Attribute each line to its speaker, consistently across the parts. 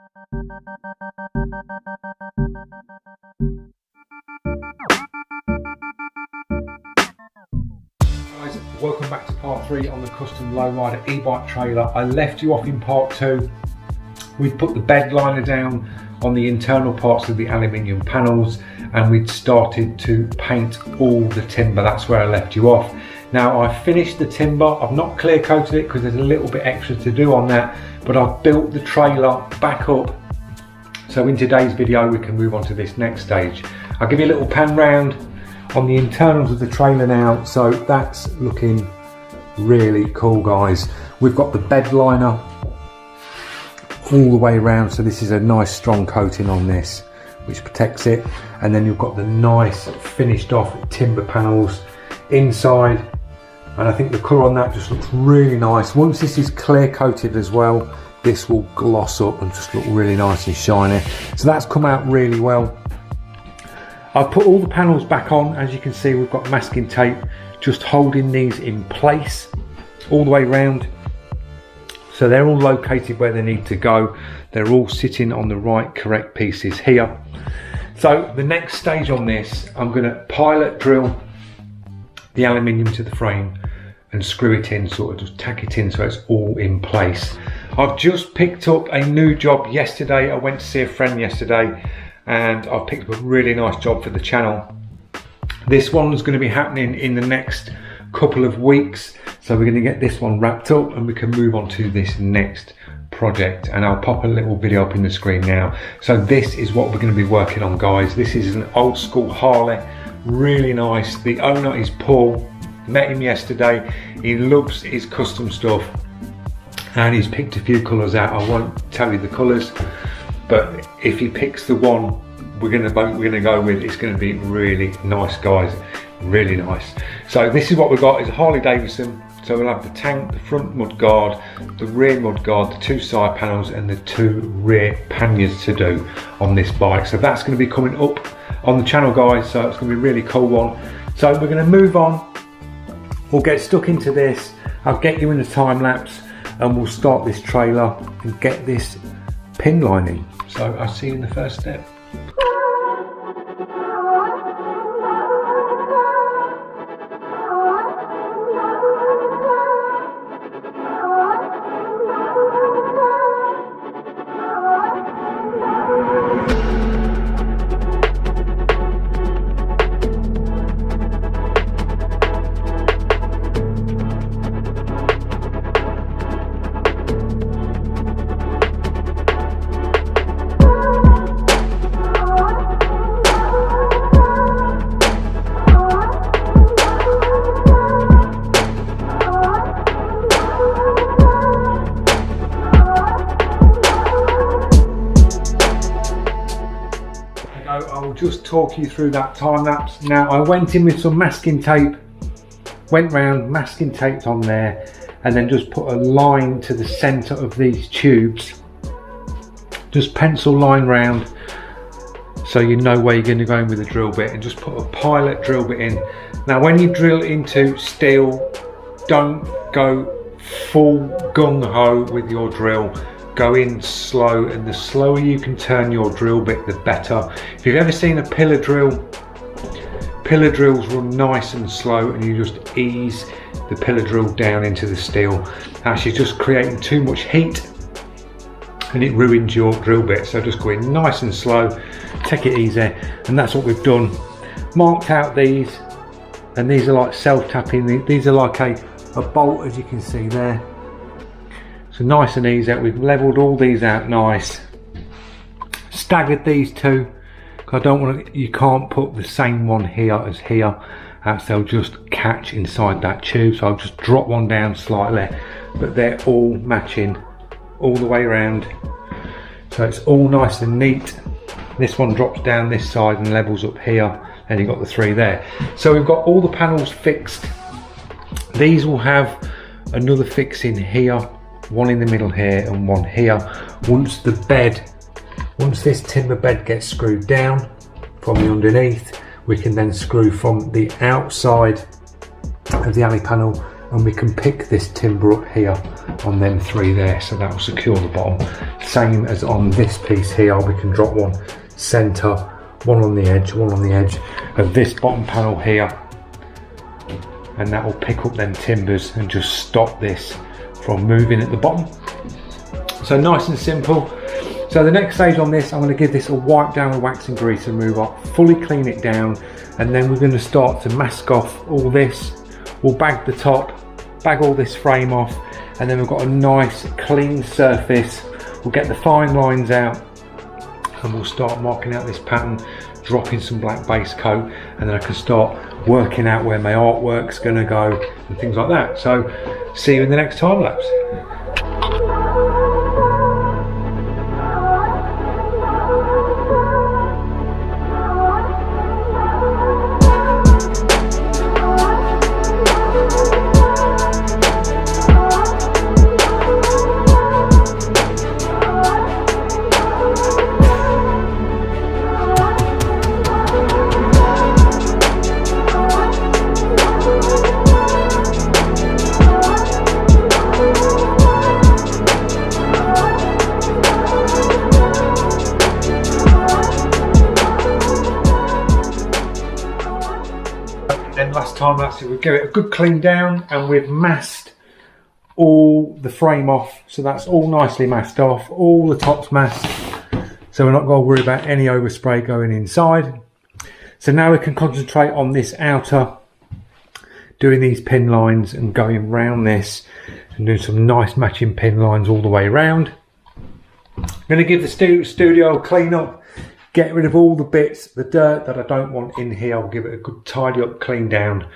Speaker 1: Guys, welcome back to part 3 on the custom Lowrider E-Bike trailer. I left you off in part 2. We'd put the bed liner down on the internal parts of the aluminium panels and we'd started to paint all the timber. That's where I left you off. Now I've finished the timber. I've not clear coated it because there's a little bit extra to do on that, but I've built the trailer back up. So in today's video we can move on to this next stage. I'll give you a little pan round on the internals of the trailer now. So that's looking really cool, guys. We've got the bed liner all the way around, so this is a nice strong coating on this which protects it, and then you've got the nice finished off timber panels inside, and I think the colour on that just looks really nice. Once this is clear coated as well, this will gloss up and just look really nice and shiny. So that's come out really well. I've put all the panels back on. As you can see, we've got masking tape just holding these in place all the way around. So they're all located where they need to go. They're all sitting on the right correct pieces here. So the next stage on this, I'm going to pilot drill the aluminium to the frame and screw it in, sort of just tack it in so it's all in place. I've just picked up a new job yesterday. I went to see a friend yesterday and I've picked up a really nice job for the channel. This one's going to be happening in the next couple of weeks, so we're going to get this one wrapped up and we can move on to this next project, and I'll pop a little video up in the screen now. So this is what we're going to be working on, guys. This is an old school Harley, really nice. The owner is Paul. Met him yesterday. He loves his custom stuff and he's picked a few colours out. I won't tell you the colours, but if he picks the one we're going to go with, it's going to be really nice, guys. Really nice. So this is what we've got, is a Harley Davidson. So we'll have the tank, the front mud guard, the rear mud guard, the 2 side panels and the 2 rear panniers to do on this bike. So that's going to be coming up on the channel, guys, so it's going to be a really cool one. So we're going to move on. We'll get stuck into this. I'll get you in the time lapse and we'll start this trailer and get this pin lining. So I'll see you in the first step. I will just talk you through that time lapse. Now I went in with some masking tape, went round, masking taped on there, and then just put a line to the centre of these tubes. Just pencil line round so you know where you're going to go in with the drill bit, and just put a pilot drill bit in. Now when you drill into steel, don't go full gung-ho with your drill. Go in slow, and the slower you can turn your drill bit, the better. If you've ever seen a pillar drill, pillar drills run nice and slow and you just ease the pillar drill down into the steel. Actually just creating too much heat and it ruins your drill bit. So just go in nice and slow, take it easy, and that's what we've done. Marked out these, and these are like self-tapping. These are like a bolt, as you can see there. So nice and easy. We've levelled all these out nice. Staggered these two, because I don't want to, you can't put the same one here as here, as they'll just catch inside that tube. So I'll just drop one down slightly, but they're all matching all the way around. So it's all nice and neat. This one drops down this side and levels up here, and you've got the 3 there. So we've got all the panels fixed. These will have another fix in here, one in the middle here and one here. Once this timber bed gets screwed down from the underneath, we can then screw from the outside of the alley panel and we can pick this timber up here on them 3 there, so that will secure the bottom. Same as on this piece here, we can drop one centre, one on the edge of this bottom panel here, and that will pick up them timbers and just stop this from moving at the bottom. So nice and simple. So the next stage on this, I'm going to give this a wipe down with wax and grease remover, fully clean it down, and then we're going to start to mask off all this. We'll bag the top, bag all this frame off, and then we've got a nice clean surface. We'll get the fine lines out and we'll start marking out this pattern, dropping some black base coat, and then I can start working out where my artwork's going to go and things like that. So see you in the next time lapse. Then last time lapse, we'll give it a good clean down, and we've masked all the frame off, so that's all nicely masked off, all the tops masked, so we're not going to worry about any overspray going inside. So now we can concentrate on this outer, doing these pin lines and going round this and doing some nice matching pin lines all the way round. I'm going to give the studio a clean up, get rid of all the bits, the dirt that I don't want in here. I'll give it a good tidy up, clean down,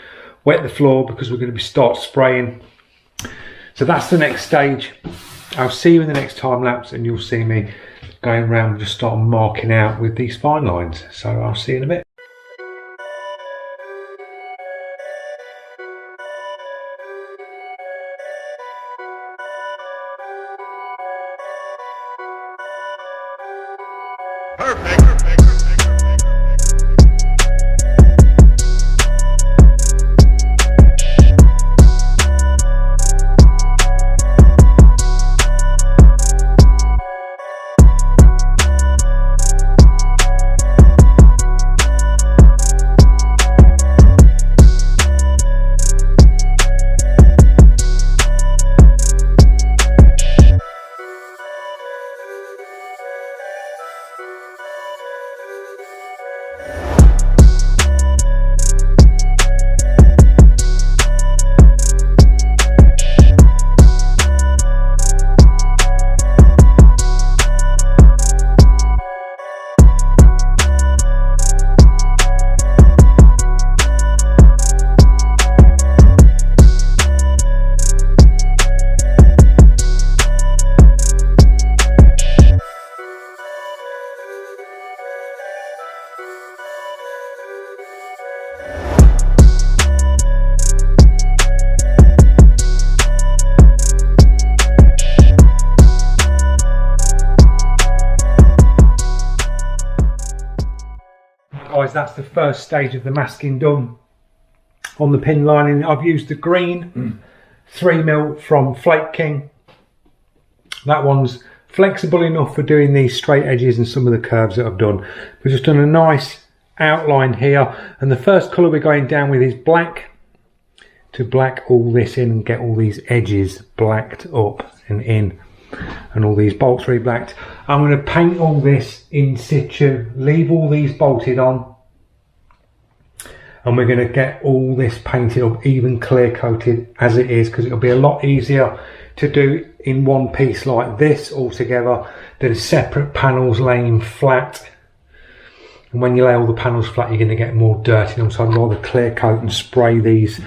Speaker 1: wet the floor because we're going to start spraying. So that's the next stage. I'll see you in the next time lapse, and you'll see me going around and just start marking out with these fine lines. So I'll see you in a bit.
Speaker 2: Perfect.
Speaker 1: Guys, that's the first stage of the masking done on the pin lining. I've used the green 3mm from Flake King. That one's flexible enough for doing these straight edges and some of the curves that I've done. We've just done a nice outline here, and the first colour we're going down with is black, to black all this in and get all these edges blacked up and in, and all these bolts re-blacked. I'm going to paint all this in situ, leave all these bolted on, and we're going to get all this painted up, even clear coated as it is, because it'll be a lot easier to do in one piece like this all together than separate panels laying flat. And when you lay all the panels flat, you're going to get more dirt in them, so I'd rather clear coat and spray these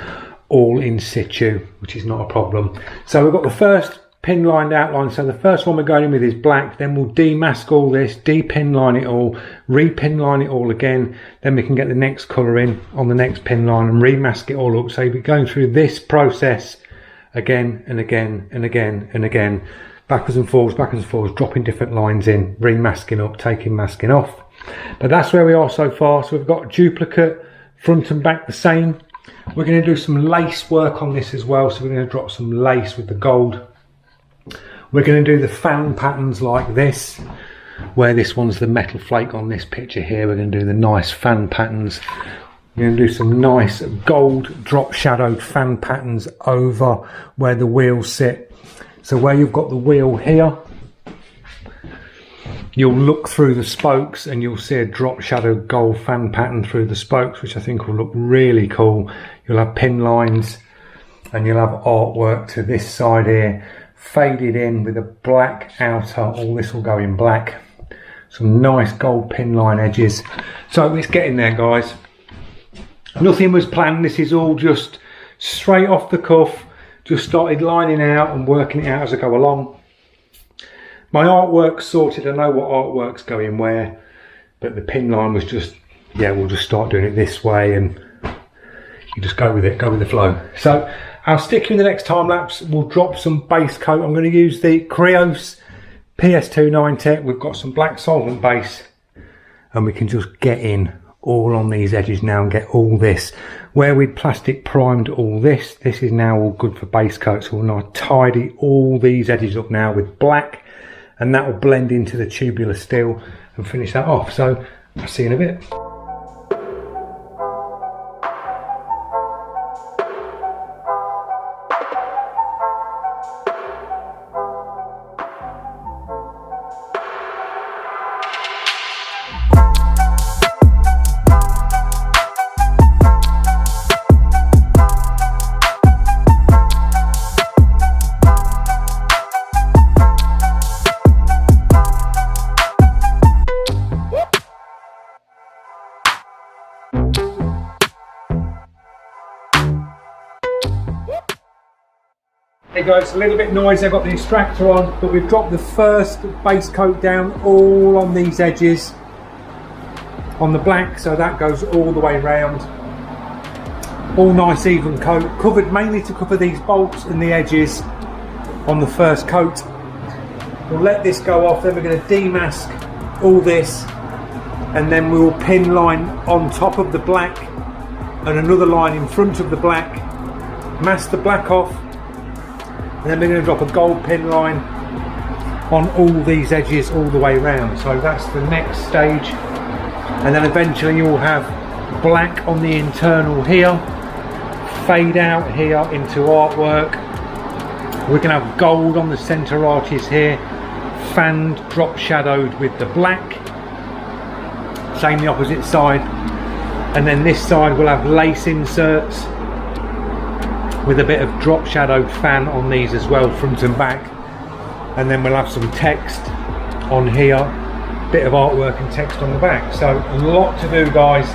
Speaker 1: all in situ, which is not a problem. So we've got the first pin lined outline. So the first one we're going in with is black, then we'll demask all this, de-pin line it all, re-pin line it all again, then we can get the next colour in on the next pin line and remask it all up. So you'll be going through this process again and again and again and again, backwards and forwards, dropping different lines in, remasking up, taking masking off. But that's where we are so far. So we've got duplicate front and back the same, We're going to do some lace work on this as well, so we're going to drop some lace with the gold. We're going to do the fan patterns like this, where this one's the metal flake on this picture here. We're going to do the nice fan patterns. We're going to do some nice gold drop shadowed fan patterns over where the wheels sit. So where you've got the wheel here, you'll look through the spokes and you'll see a drop shadowed gold fan pattern through the spokes, which I think will look really cool. You'll have pin lines and you'll have artwork to this side here, faded in with a black outer. All this will go in black. Some nice gold pin line edges. So it's getting there, guys. Nothing was planned. This is all just straight off the cuff. Just started lining out and working it out as I go along. My artwork's sorted. I know what artwork's going where, but the pin line was just, yeah, we'll just start doing it this way and you just go with it, go with the flow. So I'll stick you in the next time lapse. We'll drop some base coat. I'm going to use the Creos PS290. We've got some black solvent base and we can just get in all on these edges now and get all this. Where we'd plastic primed all this, this is now all good for base coat. So we'll now tidy all these edges up now with black, and that will blend into the tubular steel and finish that off. So I'll see you in a bit. Hey guys, a little bit noisy. I've got the extractor on, but we've dropped the first base coat down all on these edges on the black, so that goes all the way round. All nice even coat, covered mainly to cover these bolts and the edges on the first coat. We'll let this go off, then we're going to demask all this, and then we will pin line on top of the black and another line in front of the black, mask the black off, and then we're going to drop a gold pin line on all these edges all the way around. So that's the next stage, and then eventually you'll have black on the internal here, fade out here into artwork. We're going to have gold on the centre arches here, fanned drop shadowed with the black, same the opposite side, and then this side will have lace inserts with a bit of drop shadowed fan on these as well, front and back, and then we'll have some text on here, bit of artwork and text on the back. So a lot to do, guys.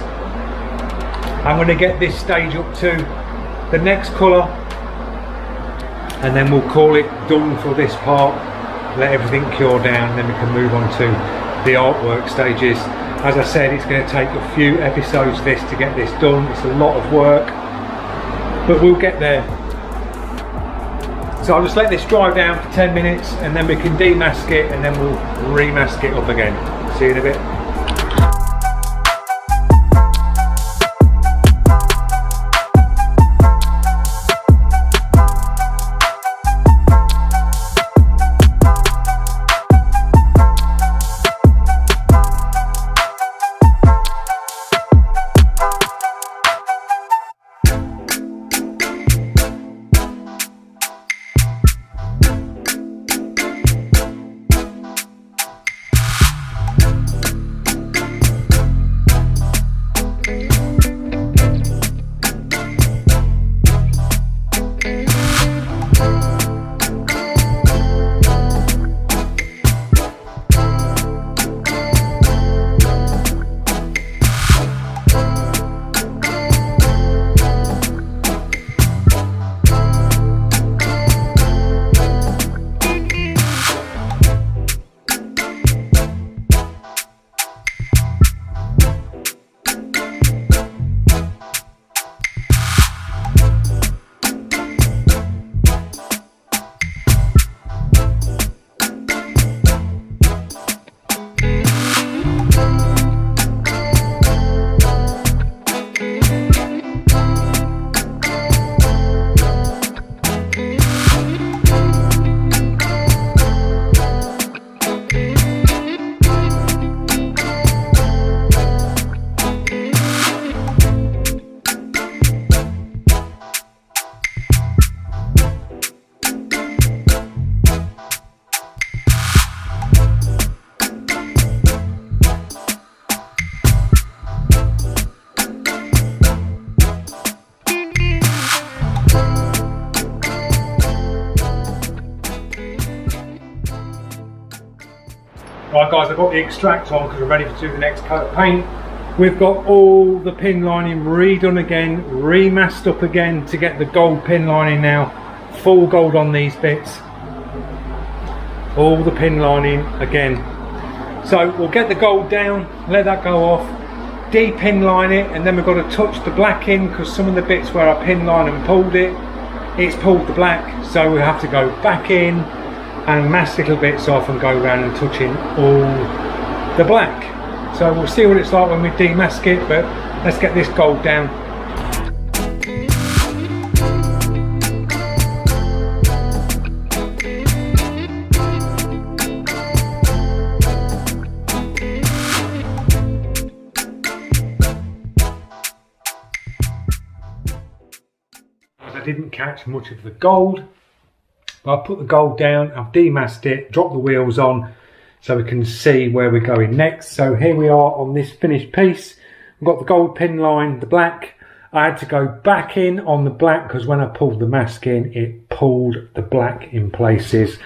Speaker 1: I'm going to get this stage up to the next colour and then we'll call it done for this part, let everything cure down, and then we can move on to the artwork stages. As I said, it's going to take a few episodes this to get this done. It's a lot of work, but we'll get there. So I'll just let this dry down for 10 minutes and then we can demask it and then we'll remask it up again. See you in a bit. Right guys, I've got the extract on because we're ready to do the next coat of paint. We've got all the pin lining redone again, remasked up again to get the gold pin lining now. Full gold on these bits. All the pin lining again. So we'll get the gold down, let that go off, de-pin line it, and then we've got to touch the black in because some of the bits where I pin line and pulled it, it's pulled the black, so we have to go back in and mask little bits off and go around and touching all the black. So we'll see what it's like when we demask it, but let's get this gold down. I didn't catch much of the gold, but I put the gold down, I've demasked it, dropped the wheels on so we can see where we're going next. So here we are on this finished piece. We've got the gold pin line, the black. I had to go back in on the black because when I pulled the mask in, it pulled the black in places.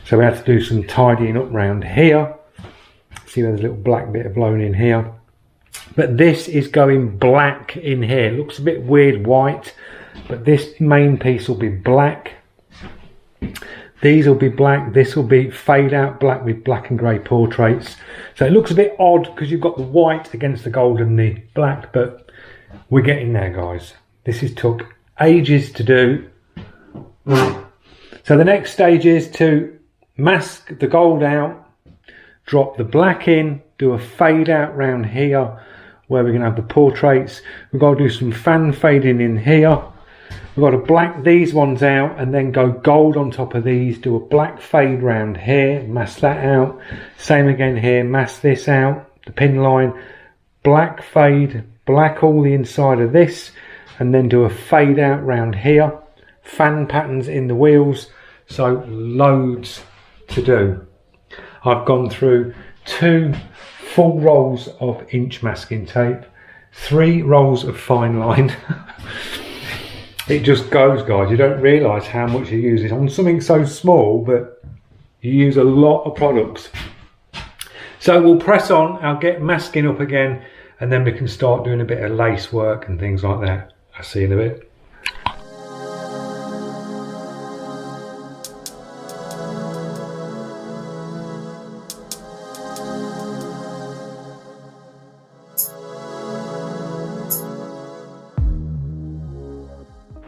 Speaker 1: So we had to do some tidying up around here. See where there's a little black bit of blown in here. But this is going black in here. It looks a bit weird white, but this main piece will be black. These will be black, this will be fade out black with black and grey portraits. So it looks a bit odd because you've got the white against the gold and the black, but we're getting there guys. This has took ages to do. So the next stage is to mask the gold out, drop the black in, do a fade out round here where we're going to have the portraits. We've got to do some fan fading in here. We've got to black these ones out and then go gold on top of these, do a black fade round here, mask that out. Same again here, mask this out, the pin line, black fade, black all the inside of this, and then do a fade out round here. Fan patterns in the wheels, so loads to do. I've gone through 2 full rolls of inch masking tape, 3 rolls of fine line. It just goes guys, you don't realise how much you use this on something so small, but you use a lot of products. So we'll press on, I'll get masking up again, and then we can start doing a bit of lace work and things like that. I'll see you in a bit.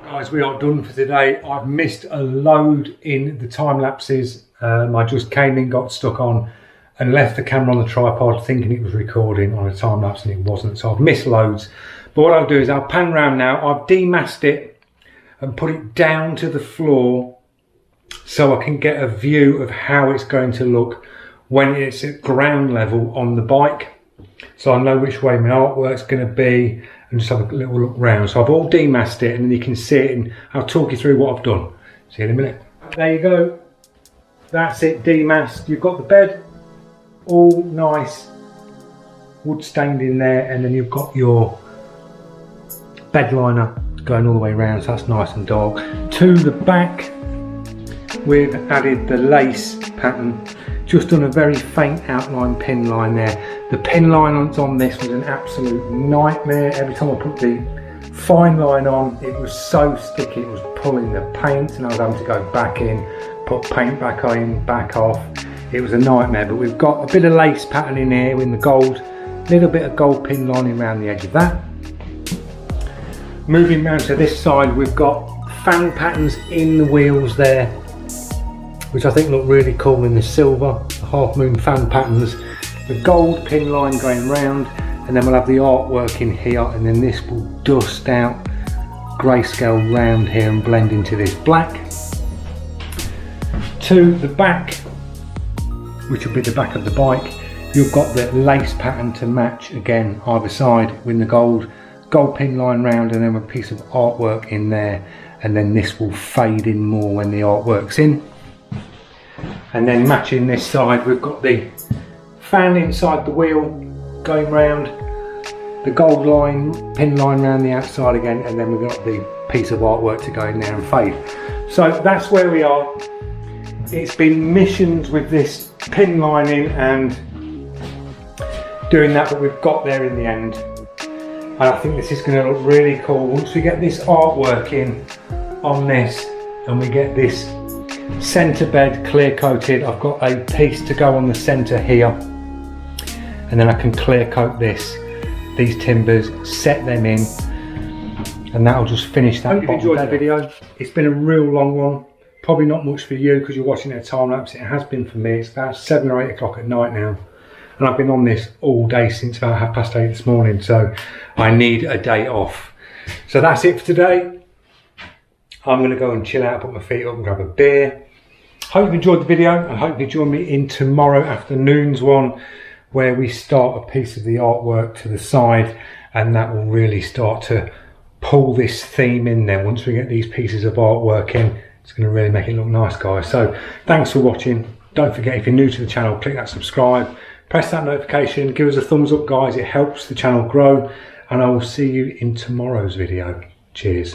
Speaker 1: Guys, we are done for today. I've missed a load in the time lapses. I just came in, got stuck on and left the camera on the tripod thinking it was recording on a time lapse and it wasn't, so I've missed loads. But what I'll do is I'll pan round now. I've demasked it and put it down to the floor so I can get a view of how it's going to look when it's at ground level on the bike, so I know which way my artwork's going to be and just have a little look round. So I've all demasked it and then you can see it and I'll talk you through what I've done. See you in a minute. There you go. That's it, demasked. You've got the bed all nice wood stained in there, and then you've got your bed liner going all the way around, so that's nice and dark. To the back we've added the lace pattern, just done a very faint outline pin line there. The pin line that's on this was an absolute nightmare. Every time I put the fine line on, it was so sticky, it was pulling the paint and I was having to go back in, put paint back in, back off. It was a nightmare, but we've got a bit of lace pattern in here in the gold, little bit of gold pin lining around the edge of that. Moving round to this side, we've got fan patterns in the wheels there, which I think look really cool in the silver, the half moon fan patterns. The gold pin line going round, and then we'll have the artwork in here, and then this will dust out grayscale round here and blend into this black. To the back, which will be the back of the bike, you've got the lace pattern to match again either side with the gold pin line round, and then a piece of artwork in there, and then this will fade in more when the artwork's in. And then matching this side, we've got the fan inside the wheel going round, the gold line pin line around the outside again, and then we've got the piece of artwork to go in there and fade. So that's where we are. it's been missions with this pin lining and doing that, but we've got there in the end. And I think this is going to look really cool once we get this artwork in on this and we get this centre bed clear coated. I've got a piece to go on the centre here, and then I can clear coat these timbers, set them in, and that'll just finish that. Hope you've enjoyed the video. It's been a real long one. Probably not much for you because you're watching it a time lapse. It has been for me. It's about 7 or 8 o'clock at night now, and I've been on this all day since about 8:30 this morning, so I need a day off. So that's it for today. I'm going to go and chill out, put my feet up and grab a beer. Hope you've enjoyed the video, and hope you join me in tomorrow afternoon's one, where we start a piece of the artwork to the side, and that will really start to pull this theme in then. Once we get these pieces of artwork in, it's going to really make it look nice, guys. So thanks for watching. Don't forget, if you're new to the channel, click that subscribe, press that notification, give us a thumbs up, guys. It helps the channel grow, and I will see you in tomorrow's video. Cheers.